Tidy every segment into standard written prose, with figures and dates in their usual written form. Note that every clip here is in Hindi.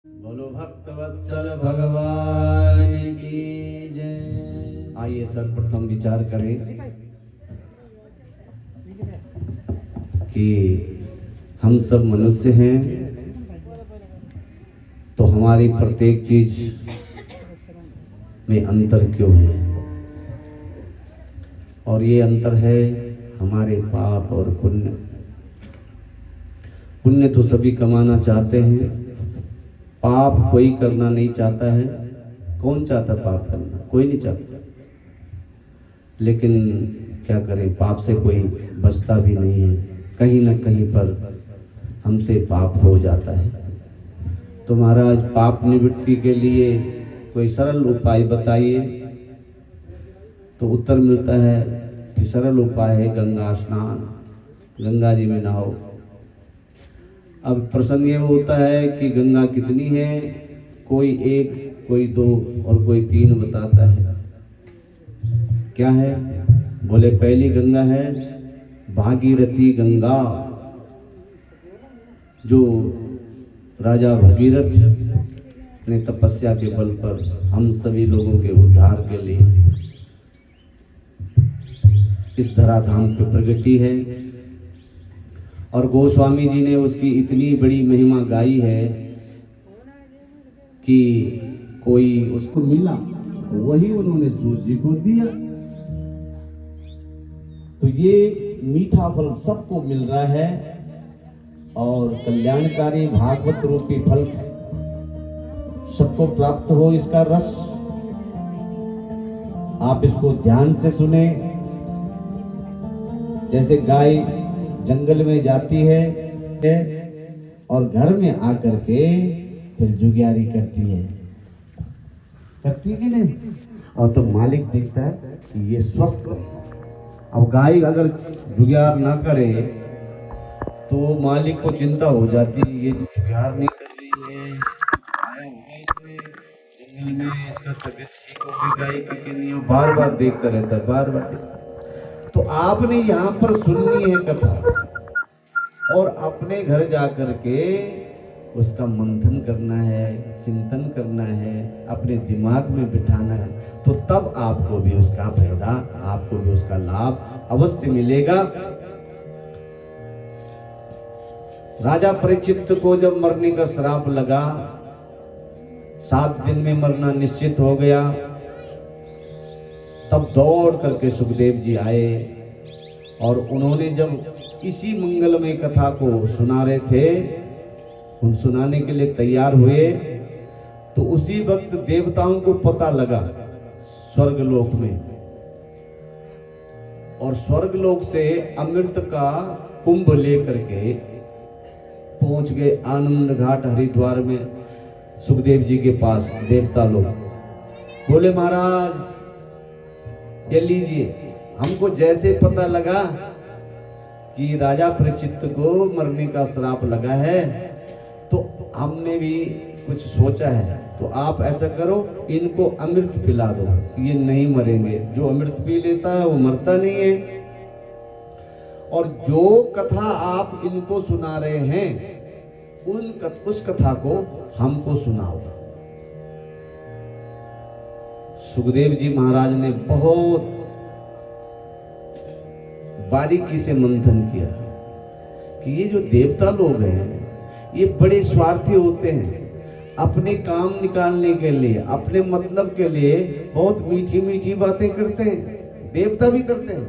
बोलो भक्त वत्सल भगवान की जय। आइए सर्वप्रथम विचार करें कि हम सब मनुष्य हैं, तो हमारी प्रत्येक चीज में अंतर क्यों है। और ये अंतर है हमारे पाप और पुण्य। पुण्य तो सभी कमाना चाहते हैं, पाप कोई करना नहीं चाहता है। कौन चाहता पाप करना? कोई नहीं चाहता। लेकिन क्या करें, पाप से कोई बचता भी नहीं है। कहीं ना कहीं पर हमसे पाप हो जाता है। तो महाराज, पाप निवृत्ति के लिए कोई सरल उपाय बताइए। तो उत्तर मिलता है कि सरल उपाय है गंगा स्नान, गंगा जी में नहाओ। अब प्रसंग ये होता है कि गंगा कितनी है, कोई एक, कोई दो और कोई तीन बताता है। क्या है? बोले पहली गंगा है भागीरथी गंगा, जो राजा भगीरथ ने तपस्या के बल पर हम सभी लोगों के उद्धार के लिए इस धराधाम पे प्रगटी है। और गोस्वामी जी ने उसकी इतनी बड़ी महिमा गाई है कि कोई उसको मिला वही उन्होंने सूर्य जी को दिया। तो ये मीठा फल सबको मिल रहा है और कल्याणकारी भागवत रूपी फल सबको प्राप्त हो। इसका रस आप इसको ध्यान से सुने। जैसे गाय जंगल में जाती है और घर में आकर के फिर जुगियारी करती है कि नहीं? और तो मालिक देखता है कि ये स्वस्थ है। अब गाय अगर जुगियार ना करे तो मालिक को चिंता हो जाती है, ये जुगियार नहीं कर रही है, आया होगा इसमें जंगल में, इसका तबीयत ठीक होगी गाय की कि नहीं। बार बार देखता रहता है, बार बार देखता। तो आपने यहाँ पर सुननी है कथा और अपने घर जाकर के उसका मंथन करना है, चिंतन करना है, अपने दिमाग में बिठाना है। तो तब आपको भी उसका फायदा, आपको भी उसका लाभ अवश्य मिलेगा। राजा परीक्षित को जब मरने का श्राप लगा, 7 दिन में मरना निश्चित हो गया, तब दौड़ करके सुखदेव जी आए और उन्होंने जब इसी मंगलमय कथा को सुना रहे थे, उन सुनाने के लिए तैयार हुए, तो उसी वक्त देवताओं को पता लगा स्वर्गलोक में, और स्वर्गलोक से अमृत का कुंभ लेकर के पहुंच गए आनंद घाट हरिद्वार में सुखदेव जी के पास देवता लोग। बोले महाराज ये लीजिए, हमको जैसे पता लगा कि राजा परीक्षित को मरने का श्राप लगा है, तो हमने भी कुछ सोचा है। तो आप ऐसा करो, इनको अमृत पिला दो, ये नहीं मरेंगे। जो अमृत पी लेता है वो मरता नहीं है। और जो कथा आप इनको सुना रहे हैं उस कथा को हमको सुनाओ। सुखदेव जी महाराज ने बहुत बारीकी से मंथन किया कि ये जो देवता लोग हैं ये बड़े स्वार्थी होते हैं। अपने काम निकालने के लिए, अपने मतलब के लिए बहुत मीठी मीठी बातें करते हैं। देवता भी करते हैं,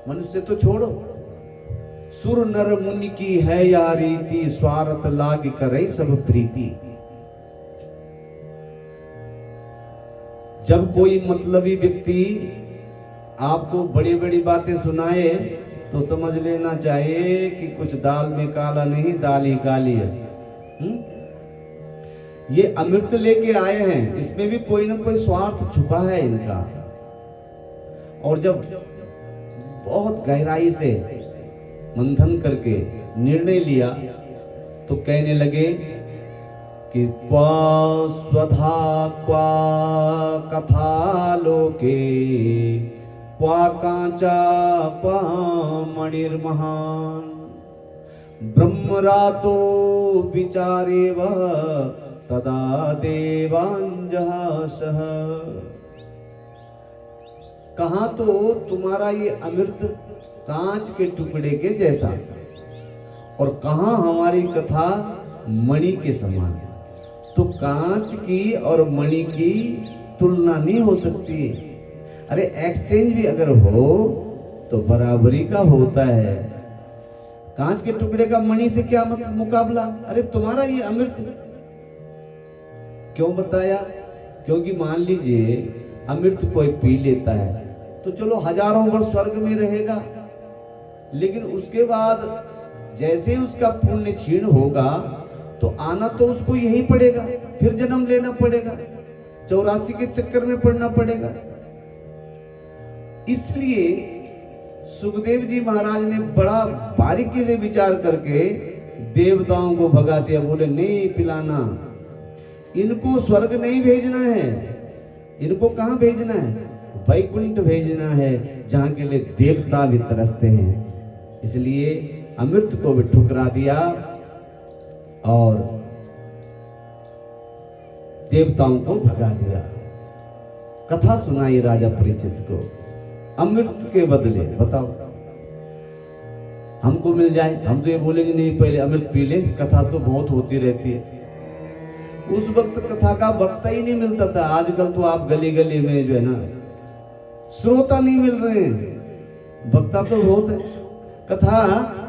मनुष्य तो छोड़ो। सुर नर मुनि की है या रीति, स्वार्थ लाग करे सब प्रीति। जब कोई मतलबी व्यक्ति आपको बड़ी बड़ी बातें सुनाए तो समझ लेना चाहिए कि कुछ दाल में काला नहीं, दाल ही काली है। ये अमृत लेके आए हैं, इसमें भी कोई ना कोई स्वार्थ छुपा है इनका। और जब बहुत गहराई से मंथन करके निर्णय लिया तो कहने लगे कि क्वा स्वधा क्वा कथा लोके, क्वा कांचा क्वा मणिर्महान, ब्रह्मरातो विचारेव तदा देवांजहासः। कहा तो तुम्हारा ये अमृत कांच के टुकड़े के जैसा, और कहा हमारी कथा मणि के समान। तो कांच की और मणि की तुलना नहीं हो सकती। अरे एक्सचेंज भी अगर हो तो बराबरी का होता है। कांच के टुकड़े का मणि से क्या मतलब मुकाबला। अरे तुम्हारा ये अमृत क्यों बताया? क्योंकि मान लीजिए अमृत कोई पी लेता है तो चलो हजारों वर्ष स्वर्ग में रहेगा, लेकिन उसके बाद जैसे उसका पुण्य क्षीण होगा तो आना तो उसको यही पड़ेगा, फिर जन्म लेना पड़ेगा, 84 के चक्कर में पड़ना पड़ेगा। इसलिए सुखदेव जी महाराज ने बड़ा बारीकी से विचार करके देवताओं को भगा दिया। बोले नहीं पिलाना, इनको स्वर्ग नहीं भेजना है, इनको कहां भेजना है? वैकुंठ भेजना है, जहां के लिए देवता भी तरसते हैं। इसलिए अमृत को भी ठुकरा दिया और देवताओं को भगा दिया। कथा सुनाई राजा परीक्षित को अमृत के बदले। बताओ हमको मिल जाए, हम तो ये बोलेंगे नहीं पहले अमृत पी ले, कथा तो बहुत होती रहती है। उस वक्त कथा का वक्ता ही नहीं मिलता था। आजकल तो आप गली गली में जो है ना श्रोता नहीं मिल रहे हैं, वक्ता तो बहुत है, कथा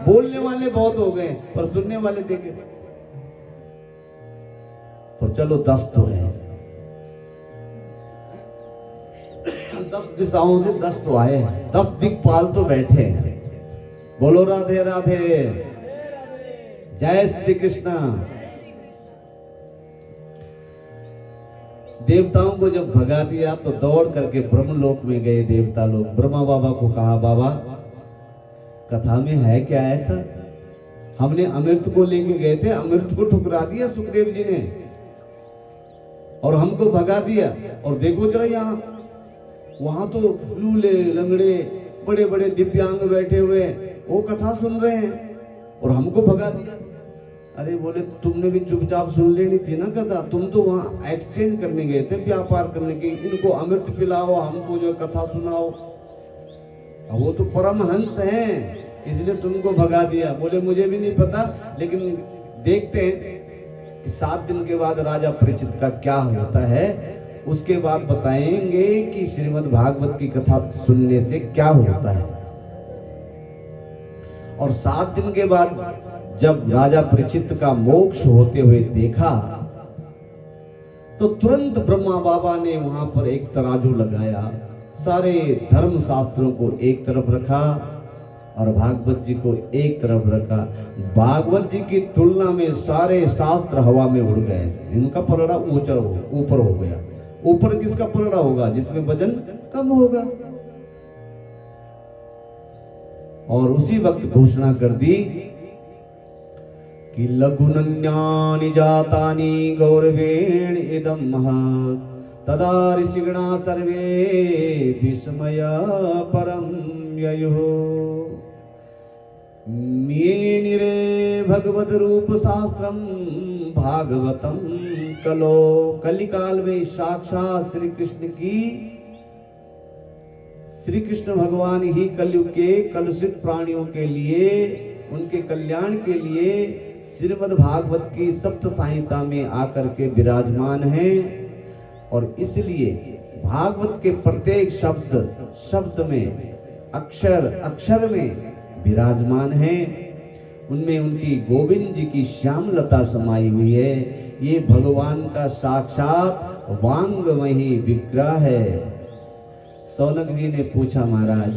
बोलने वाले बहुत हो गए पर सुनने वाले देखे। पर चलो 10 तो है, 10 दिशाओं से 10 तो आए हैं, 10 दिक्पाल तो बैठे हैं। बोलो राधे राधे, जय श्री कृष्णा। देवताओं को जब भगा दिया तो दौड़ करके ब्रह्मलोक में गए देवता लोग। ब्रह्मा बाबा को कहा बाबा कथा में है क्या ऐसा? हमने अमृत को लेके गए थे, अमृत को ठुकरा दिया सुखदेव जी ने और हमको भगा दिया। और देखो जरा यहाँ वहां तो लूले लंगड़े बड़े बड़े दिव्यांग बैठे हुए वो कथा सुन रहे हैं और हमको भगा दिया। अरे बोले तुमने भी चुपचाप सुन लेनी थी ना कथा, तुम तो वहां एक्सचेंज करने गए थे, व्यापार करने के। इनको अमृत पिलाओ, हमको जो कथा सुनाओ। वो तो परमहंस हैं इसलिए तुमको भगा दिया। बोले मुझे भी नहीं पता, लेकिन देखते हैं कि 7 दिन के बाद राजा परीक्षित का क्या होता है, उसके बाद बताएंगे कि श्रीमद् भागवत की कथा सुनने से क्या होता है। और 7 दिन के बाद जब राजा परीक्षित का मोक्ष होते हुए देखा तो तुरंत ब्रह्मा बाबा ने वहां पर एक तराजू लगाया, सारे धर्म शास्त्रों को एक तरफ रखा और भागवत जी को एक तरफ रखा। भागवत जी की तुलना में सारे शास्त्र हवा में उड़ गए, इनका पलड़ा ऊंचा ऊपर हो गया। ऊपर किसका पलड़ा होगा? जिसमें वजन कम होगा। और उसी वक्त घोषणा कर दी कि लघुनन्यानि जातानि गौरवेण इदं महत् तदा ऋषिगणा सर्वे विस्मय परम ययुः मेनिरे भगवद रूप शास्त्रम भागवतम कलो। कलिकाल में साक्षात श्री कृष्ण भगवान ही कलयुग के कलुषित प्राणियों के लिए, उनके कल्याण के लिए श्रीमद् भागवत की सप्त संहिता में आकर के विराजमान हैं। और इसलिए भागवत के प्रत्येक शब्द में, अक्षर में विराजमान हैं। उनमें उनकी गोविंद जी की श्यामलता समाई हुई है। ये भगवान का साक्षात वांगमयी विग्रह है। सौनक जी ने पूछा महाराज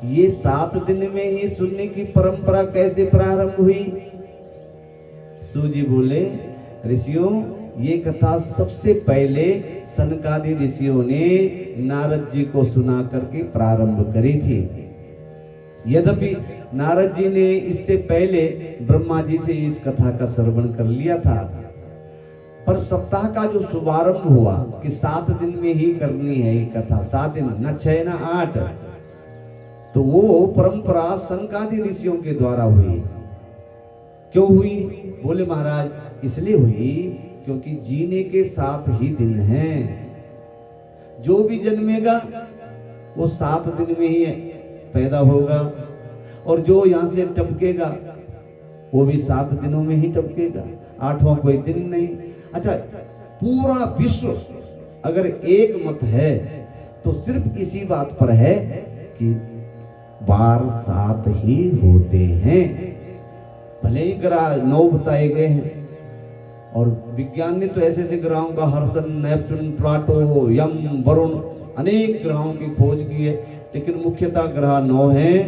ये 7 दिन में ही सुनने की परंपरा कैसे प्रारंभ हुई? सूजी बोले ऋषियों ये कथा सबसे पहले सनकादि ऋषियों ने नारद जी को सुना करके प्रारंभ करी थी। यद्यपि नारद जी ने इससे पहले ब्रह्मा जी से इस कथा का श्रवण कर लिया था, पर सप्ताह का जो शुभारंभ हुआ कि 7 दिन में ही करनी है ये कथा, 7 दिन न 6 न 8, तो वो परंपरा सनकादि ऋषियों के द्वारा हुई। क्यों हुई? बोले महाराज इसलिए हुई क्योंकि जीने के 7 ही दिन हैं। जो भी जन्मेगा वो 7 दिन में ही पैदा होगा, और जो यहाँ से टपकेगा वो भी 7 दिनों में ही टपकेगा, 8वां कोई दिन नहीं। अच्छा, पूरा विश्व अगर एक मत है तो सिर्फ इसी बात पर है कि बार 7 ही होते हैं। भले ही ग्रह 9 बताए गए हैं, और विज्ञान ने तो ऐसे ऐसे ग्रहों का, हर्सन, नेपच्यून, प्लाटो, यम, वरुण, अनेक ग्रहों की खोज की है, लेकिन मुख्यतः ग्रह 9 हैं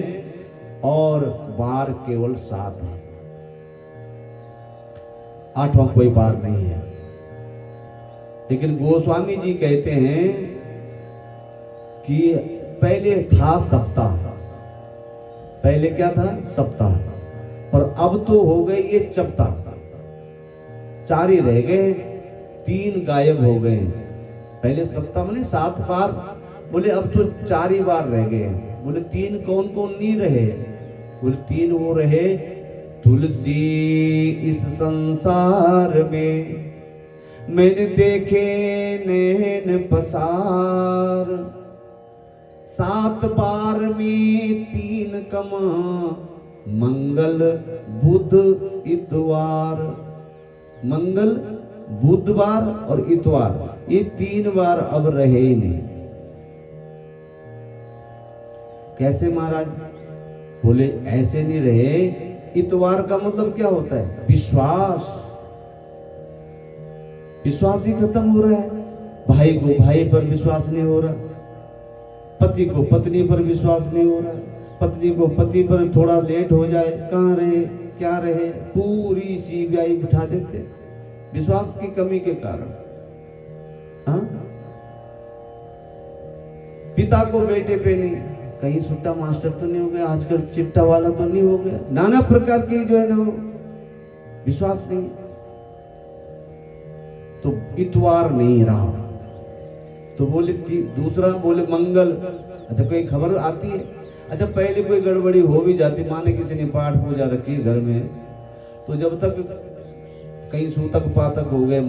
और बार केवल 7 है। 8वां कोई बार नहीं है। लेकिन गोस्वामी जी कहते हैं कि पहले था सप्ताह, पहले क्या था? सप्ताह, पर अब तो हो गए ये चप्ताह। 4 ही रह गए, 3 गायब हो गए। पहले सप्ताह माने 7 बार, बोले अब तो 4 ही बार रह गए। बोले 3 कौन कौन नहीं रहे? बोले 3 वो रहे, तुलसी इस संसार में मैंने देखे नैन पसार, 7 बार में 3 कमा, मंगल बुध इतवार। मंगल, बुधवार और इतवार, ये 3 बार अब रहे ही नहीं। कैसे महाराज? बोले ऐसे नहीं रहे। इतवार का मतलब क्या होता है? विश्वास। विश्वास ही खत्म हो रहा है। भाई को भाई पर विश्वास नहीं हो रहा, पति को पत्नी पर विश्वास नहीं हो रहा, पत्नी को पति पर थोड़ा लेट हो जाए, कहाँ रहे क्या रहे, पूरी सीबीआई बिठा देते विश्वास की कमी के कारण। हाँ, पिता को बेटे पे नहीं, कहीं सुट्टा मास्टर तो नहीं हो गया, आजकल चिट्टा वाला तो नहीं हो गया, नाना प्रकार के जो है ना वो विश्वास नहीं, तो इतवार नहीं रहा। तो बोले दूसरा, बोले मंगल। अच्छा, कोई खबर आती है? अच्छा, पहले कोई गड़बड़ी हो भी जाती, माने किसी ने पाठ पूजा रखी घर में, तो जब तक कहीं सूतक पातक हो गए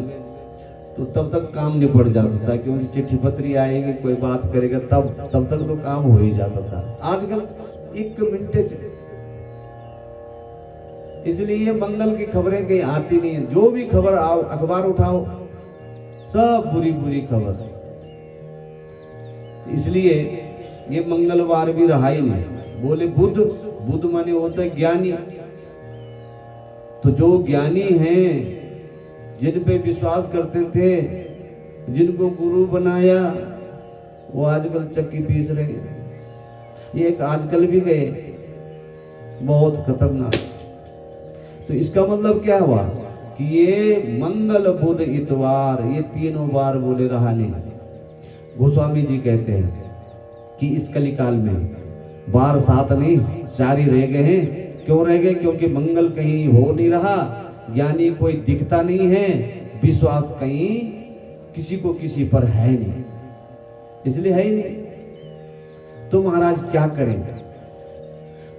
तो तब तक काम निपट जाता था, क्योंकि चिट्ठी पत्री आएगी, कोई बात करेगा, तब तक तो काम हो ही जाता था। आजकल 1 मिनट, इसलिए मंगल की खबरें कहीं आती नहीं है। जो भी खबर आओ, अखबार उठाओ, सब बुरी बुरी खबर। इसलिए ये मंगलवार भी रहा ही नहीं। बोले बुध, बुध माने होता है ज्ञानी। तो जो ज्ञानी हैं, जिन पे विश्वास करते थे, जिनको गुरु बनाया, वो आजकल चक्की पीस रहे हैं। ये एक आजकल भी गए, बहुत खतरनाक। तो इसका मतलब क्या हुआ कि ये मंगल बुध इतवार, ये 3 बार बोले रहा नहीं। गोस्वामी जी कहते हैं कि इस कलिकाल में बार 7 नहीं, 4 ही रह गए हैं। क्यों रह गए? क्योंकि मंगल कहीं हो नहीं रहा, ज्ञानी कोई दिखता नहीं है, विश्वास कहीं किसी को किसी पर है नहीं, इसलिए है ही नहीं। तो महाराज क्या करें?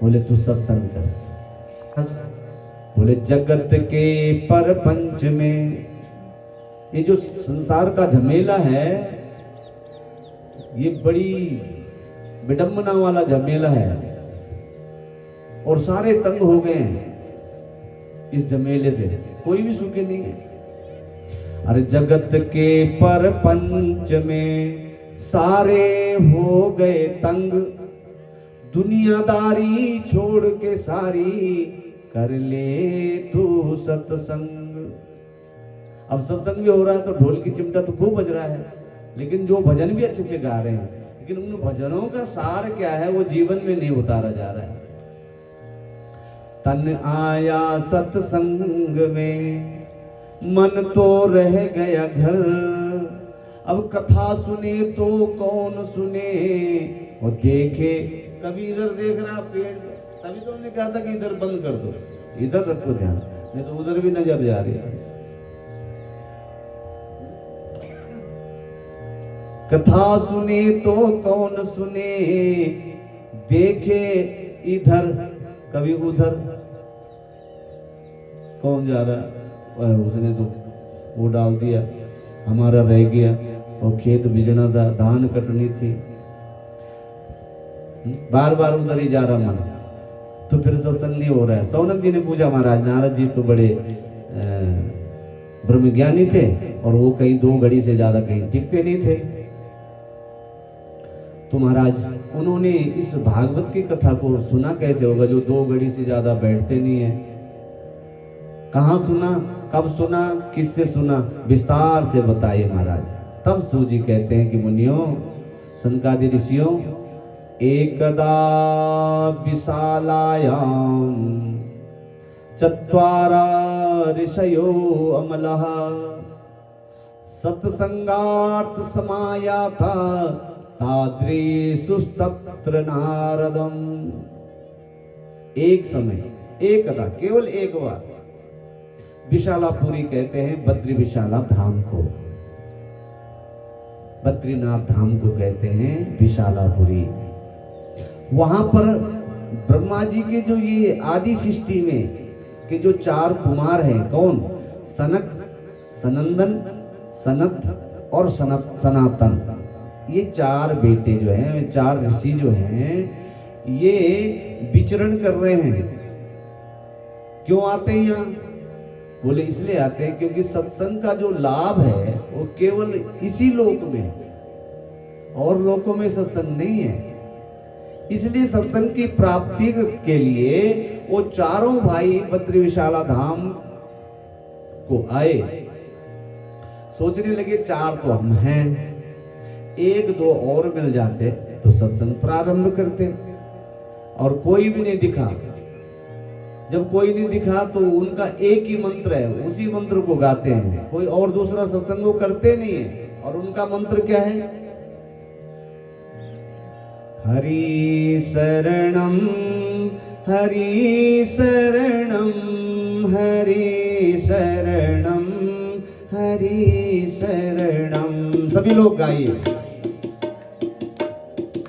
बोले तू सत्संग कर। बोले जगत के परपंच में, ये जो संसार का झमेला है, ये बड़ी विडंबना वाला झमेला है, और सारे तंग हो गए हैं इस झमेले से, कोई भी सुखी नहीं है। अरे जगत के परपंच में सारे हो गए तंग, दुनियादारी छोड़ के सारी कर ले तू सत्संग। अब सत्संग भी हो रहा है तो ढोल की चिमटा तो खूब बज रहा है, लेकिन जो भजन भी अच्छे अच्छे गा रहे हैं, लेकिन उन भजनों का सार क्या है वो जीवन में नहीं उतारा जा रहा है। तन आया सत्संग में, मन तो रह गया घर, अब कथा सुने तो कौन सुने, और देखे कभी इधर देख रहा पेड़, तभी तो हमने कहा था कि इधर बंद कर दो, इधर रखो ध्यान, नहीं तो उधर भी नजर जा रही है। कथा सुने तो कौन सुने, देखे इधर कभी उधर, कौन जा रहा है? उसने तो वो डाल दिया, हमारा रह गया, और खेत बिजना था, धान कटनी थी, बार बार उधर ही जा रहा मन, तो फिर सत्संग नहीं हो रहा है। सौनक जी ने पूछा, महाराज नारद जी तो बड़े ब्रह्मज्ञानी थे और वो कहीं 2 घड़ी से ज्यादा कहीं टिकते नहीं थे, तो महाराज उन्होंने इस भागवत की कथा को सुना कैसे होगा जो 2 घड़ी से ज्यादा बैठते नहीं है? कहाँ सुना, कब सुना, किससे सुना, विस्तार से बताइए महाराज। तब सूत जी कहते हैं कि मुनियों, सनकादि ऋषियों, एकदा विशालायाम चत्वारा ऋषयो अमलः सत्संगार्थ समायाता तादृशुस्तत्र नारदम। एक समय, एकदा, केवल एक बार, विशालापुरी कहते हैं बद्री विशाला धाम को, बद्रीनाथ धाम को कहते हैं विशालापुरी। वहां पर ब्रह्मा जी के जो ये आदि सृष्टि में के जो 4 कुमार हैं, कौन? सनक, सनंदन, सनत और सनातन, ये 4 बेटे जो हैं, 4 ऋषि जो हैं, ये विचरण कर रहे हैं। क्यों आते हैं यहाँ? बोले इसलिए आते हैं क्योंकि सत्संग का जो लाभ है वो केवल इसी लोक में है, और लोकों में सत्संग नहीं है। इसलिए सत्संग की प्राप्ति के लिए वो चारों भाई बद्री विशाला धाम को आए। सोचने लगे 4 तो हम हैं, 1-2 और मिल जाते तो सत्संग प्रारंभ करते, और कोई भी नहीं दिखा। जब कोई नहीं दिखा तो उनका एक ही मंत्र है, उसी मंत्र को गाते हैं, कोई और दूसरा सत्संग वो करते नहीं है। और उनका मंत्र क्या है? हरि शरणम, हरि शरणम, हरि शरणम, हरि शरणम। सभी लोग गाइए,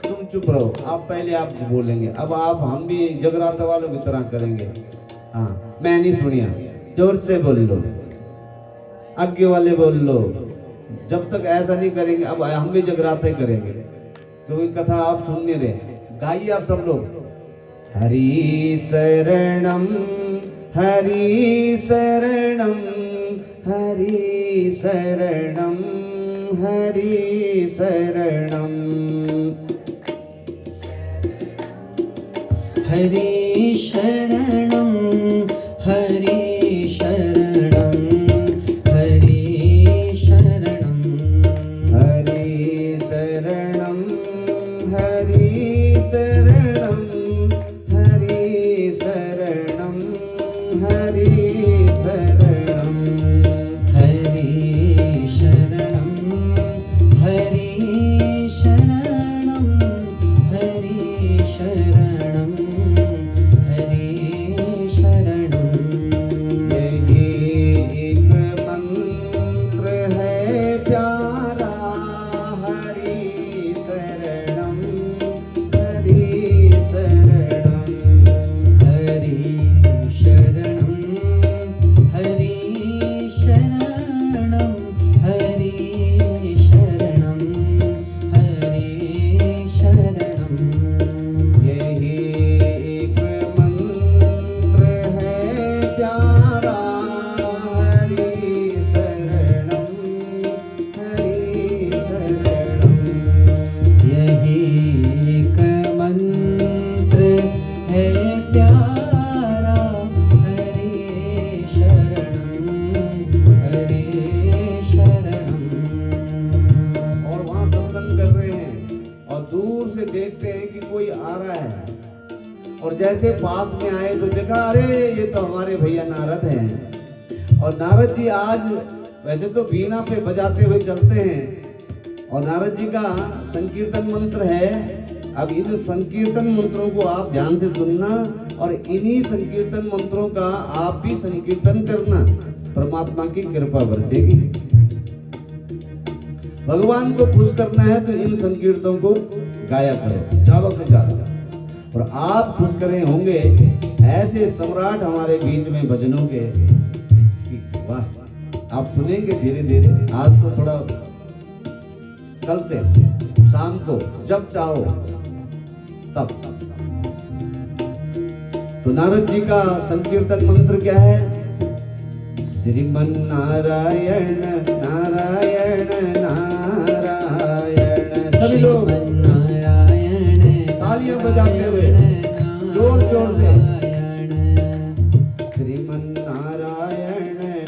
तुम चुप रहो, आप पहले आप बोलेंगे, अब आप हम भी जगराता वालों की तरह करेंगे। हाँ, मैं नहीं सुनिया, जोर से बोल लो, आगे वाले बोल लो। जब तक ऐसा नहीं करेंगे अब हम भी जगराते करेंगे, क्योंकि कथा आप सुन नहीं रहे। गाइए आप सब लोग, हरि शरणम, हरि शरणम, हरि शरणम, हरि शरणम, हरि शरणं, हरि शरणं, हरि शरणं, हरि शरणम, हरि शरणम, हरि शरणम, हरि शरणम, हरि शरणं, हरि शरणं, हरि शरणं, हरि शरणं। यही एक मंत्र है प्यारा, हरि शरणम, हरि शरणम, हरि शरणं, हरि शरणं, हरि शरणं, हरि शरणं। यही एक मंत्र है प्यारा, हरि शरणम, हरि शरणम। यही एक मंत्र है प्यारा, हरि शरणं, हरि शरणं। और वहां सत्संग कर रहे हैं और दूर से देखते हैं कि कोई आ रहा है, और जैसे पास में आए तो देखा, अरे ये तो हमारे भैया नारद हैं। और नारद जी आज वैसे तो वीणा पे बजाते हुए चलते हैं, और नारद जी का संकीर्तन मंत्र है। अब इन संकीर्तन मंत्रों को आप ध्यान से सुनना, और इन्हीं संकीर्तन मंत्रों का आप भी संकीर्तन करना, परमात्मा की कृपा बरसेगी। भगवान को खुश करना है तो इन संकीर्तनों को गाया करो ज्यादा से ज्यादा, और आप खुश करे होंगे ऐसे सम्राट हमारे बीच में भजनों के कि वाह, आप सुनेंगे धीरे धीरे। आज तो थोड़ा, कल से शाम को जब चाहो तब। तो नारद जी का संकीर्तन मंत्र क्या है? श्रीमन नारायण नारायण नारायण। सभी लोग तालियां बजाते हुए जोर जोर से श्रीमन नारायण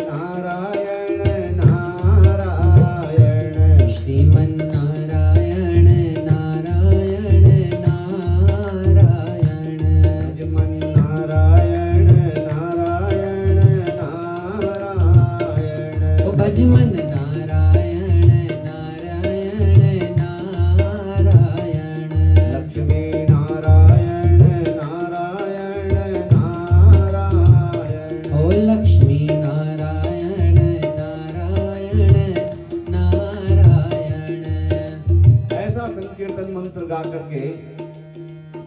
नारायण नारायण। श्रीमन नारायण नारायण नारायण। भजमन नारायण नारायण नारायण। ओ भजमन नारायण नारायण नारायण। लक्ष्मी नारायण नारायण नारायण। ओ लक्ष्मी नारायण नारायण नारायण। ऐसा संकीर्तन मंत्र गा करके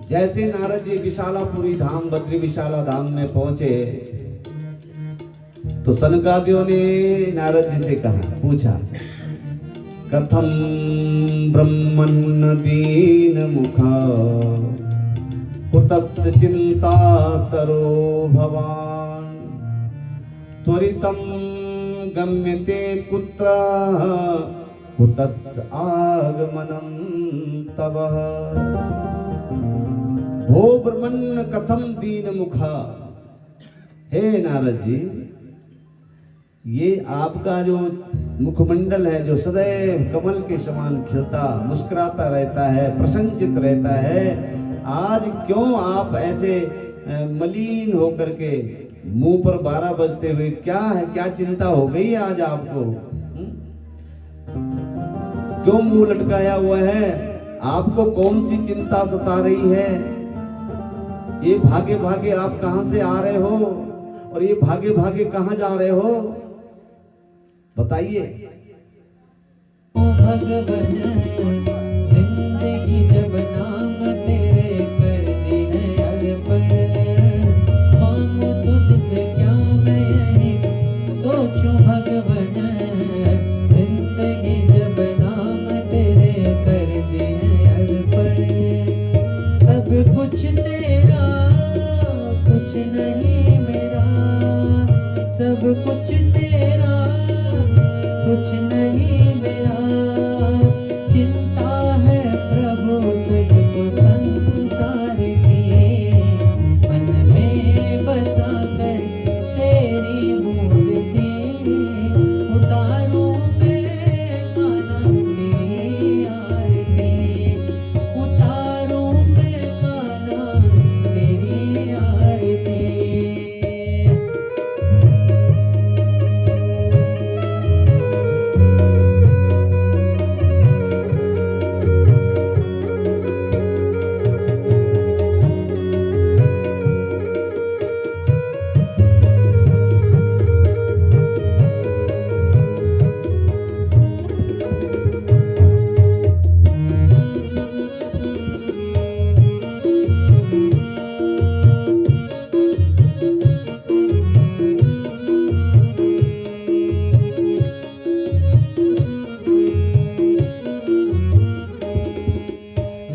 जैसे नारद जी विशालापुरी धाम बद्री विशाला धाम में पहुंचे तो सनकादियों ने नारद जी से कहा, पूछा, कथम ब्रह्मन्न दीन मुखा कुतस्य चिंता तरो भवान त्वरितम गम्यते कुत्र कुतस्य आगमनम तव। हो ब्रह्मन्न कथम दीन मुखा। हे नारद जी, ये आपका जो मुखमंडल है जो सदैव कमल के समान खिलता मुस्कुराता रहता है, प्रसन्नचित रहता है, आज क्यों आप ऐसे मलिन होकर के मुंह पर 12 बजते हुए, क्या है, क्या चिंता हो गई आज आपको? क्यों मुंह लटकाया हुआ है? आपको कौन सी चिंता सता रही है? ये भागे भागे आप कहां से आ रहे हो और ये भागे भागे कहां जा रहे हो? बताइए। ओ भगवन जिंदगी जब नाम तेरे कर दी है अर्पण, मांगू तुझसे क्या मैं यही सोचूं भगवन। जिंदगी जब नाम तेरे कर दी है अर्पण, सब कुछ तेरा कुछ नहीं मेरा, सब कुछ तेरा कुछ नहीं मेरा। चिंता है प्रभु तुझको संसार की, मन में बसा कर तेरी मूर्ति उतारूं मैं कान्हा तेरी आरती, उतारूं मैं कान्हा तेरी आरती।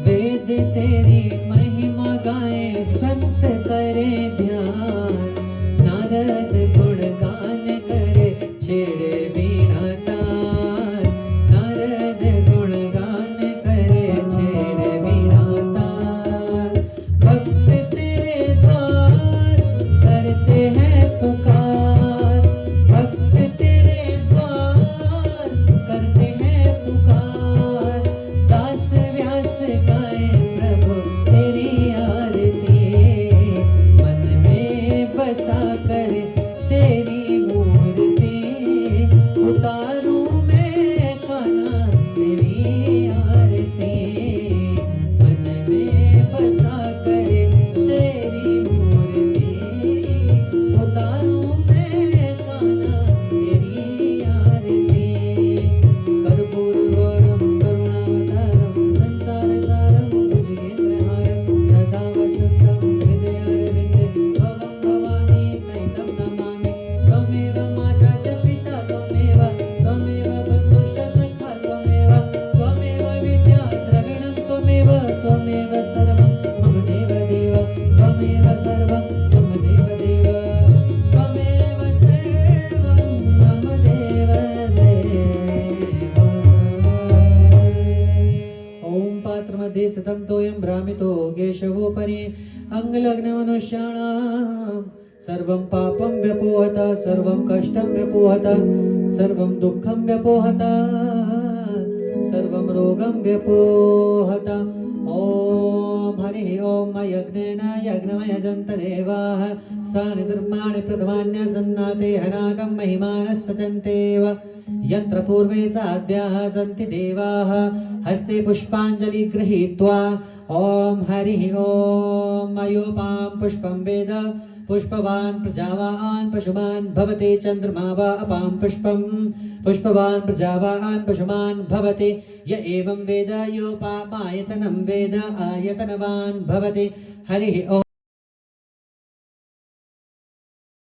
वेद तेरी महिमा गाए संत करे ध्यान, नारद गुणगान करे छेड़े वीणा तान, नारद गुणगान करे छेड़े वीणा तान। भक्त तेरे द्वार करते हैं पुकार, भक्त तेरे द्वार करते हैं पुकार। दास व्यास गाए प्रभु तेरी आरती, मन में बसा कर तेरी मूर्ति उतारूं मैं कान्हा तेरी आरती, मन में बसा कर तेरी मूर्ति उतारूं मैं कान्हा तेरी आरती। कर्पूरगौरम करुणावतारम संसार सारम भुजगेन्द्रहारम सदा वसंतम हृदयारविन्दे भवं भवानी सहितं नमामि। त्वमेव माता च पिता त्वमेव कृतं तोयं भ्रामितो केशवोपरि अङ्गलग्नमनुष्याणां सर्वं पापं व्यपोहत सर्वं कष्टं व्यपोहत सर्वं दुःखं व्यपोहत सर्वं रोगं व्यपोहत ॐ हरिः ॐ यज्ञेन यज्ञमयजन्त देवाः स्थानि धर्माणि प्रथमान्यसन्नाते हनाकं महिमानः सचन्तेव यत्र पूर्वे साध्याः सन्ति देवाः हस्ते पुष्पाञ्जलि गृहीत्वा ॐ हरिः ॐ अयोपां पुष्पं वेद पुष्पवान् प्रजावान् पशुमान् भवति चन्द्रमा वा अपां पुष्पं पुष्पवान् प्रजावान् पशुमान् भवति य एवं वेद योपामायतनं वेद आयतनवान् भवति हरिः ॐ